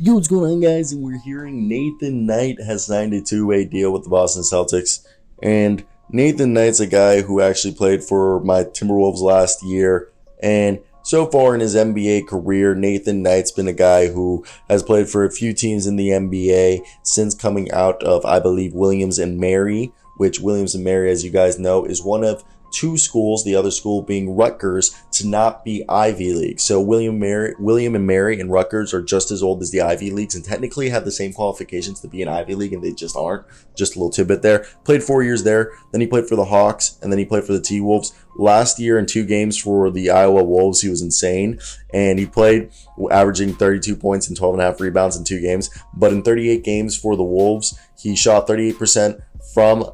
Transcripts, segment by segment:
Yo, what's going on, guys? And we're hearing Nathan Knight has signed a two-way deal with the Boston Celtics. And Nathan Knight's a guy who actually played for my Timberwolves last year. And so far in his NBA career, Nathan Knight's been a guy who has played for a few teams in the NBA since coming out of, I believe, Williams and Mary, which Williams and Mary, as you guys know, is one of two schools, the other school being Rutgers, to not be Ivy League. So William and Mary and Rutgers are just as old as the Ivy Leagues and technically have the same qualifications to be an Ivy League, and they just aren't. Just a little tidbit there. Played 4 years there, then he played for the Hawks, and then he played for the T-Wolves. Last year in 2 games for the Iowa Wolves, he was insane, and he played averaging 32 points and 12.5 rebounds in 2 games. But in 38 games for the Wolves, he shot 38% from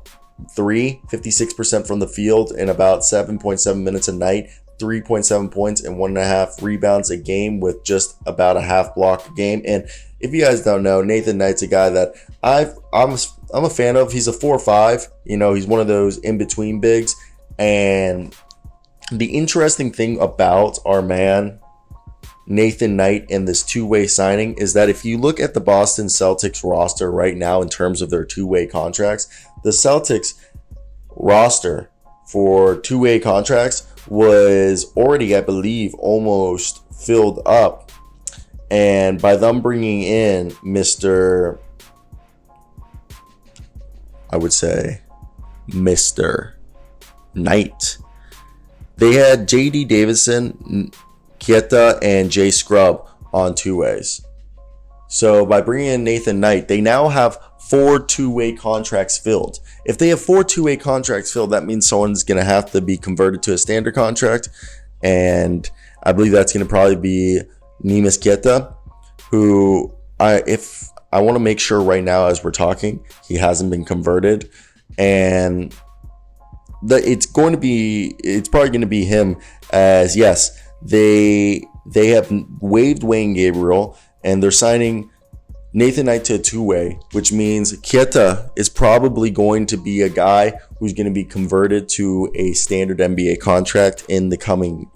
3, 56% from the field in about 7.7 minutes a night, 3.7 points and 1.5 rebounds a game with just about a half block a game. And if you guys don't know, Nathan Knight's a guy that I'm a fan of. He's a 4-5. You know, he's one of those in-between bigs. And the interesting thing about our man Nathan Knight and this two-way signing is that if you look at the Boston Celtics roster right now in terms of their two-way contracts, the Celtics roster for two-way contracts was already, I believe, almost filled up. And by them bringing in Mr. Knight, they had JD Davison, Queta, and Jay Scrubb on two-ways. So by bringing in Nathan Knight, they now have 4 two-way contracts filled. If they have 4 two-way contracts filled, that means someone's going to have to be converted to a standard contract. And I believe that's going to probably be Neemias Queta, who I want to make sure right now as we're talking, he hasn't been converted. And it's probably going to be him, as yes, they have waived Wayne Gabriel and they're signing Nathan Knight to a two-way, which means Queta is probably going to be a guy who's going to be converted to a standard NBA contract in the coming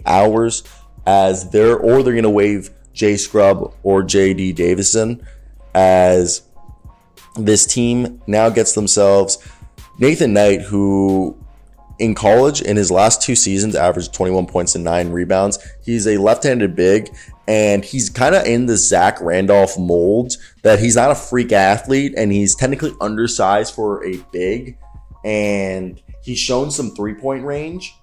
hours, as they're going to waive Jay Scrubb or JD Davison, as this team now gets themselves Nathan Knight, who in college, in his last 2 seasons, averaged 21 points and 9 rebounds. He's a left-handed big, and he's kind of in the Zach Randolph mold, that he's not a freak athlete, and he's technically undersized for a big, and he's shown some three-point range.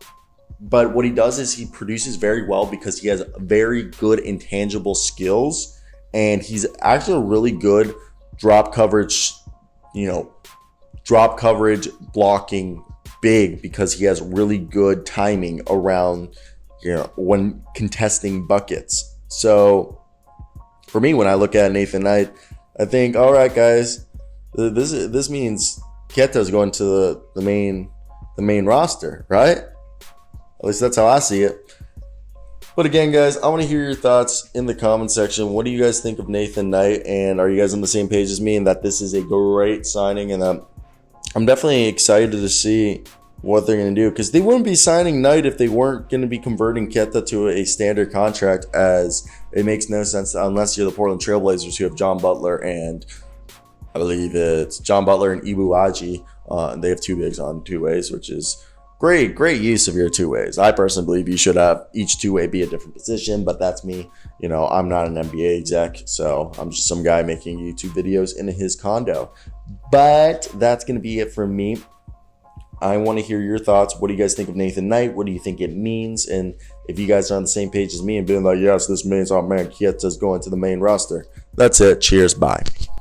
But what he does is he produces very well because he has very good intangible skills, and he's actually a really good drop coverage blocking big, because he has really good timing around, when contesting buckets. So for me, when I look at Nathan Knight, I think, all right, guys, this means Queta's going to the main roster, right? At least that's how I see it. But again, guys, I want to hear your thoughts in the comment section. What do you guys think of Nathan Knight? And are you guys on the same page as me in that this is a great signing, and that I'm definitely excited to see what they're going to do, because they wouldn't be signing Knight if they weren't going to be converting Queta to a standard contract, as it makes no sense unless you're the Portland Trailblazers, who have John Butler and I believe it's John Butler and Ibuaji. They have 2 bigs on 2 ways, which is great use of your 2 ways. I personally believe you should have each 2-way be a different position, but that's me. I'm not an NBA exec, so I'm just some guy making YouTube videos in his condo. But that's going to be it from me. I want to hear your thoughts. What do you guys think of Nathan Knight? What do you think it means? And if you guys are on the same page as me and being like, yes, this means our man Queta's going to the main roster. That's it. Cheers. Bye.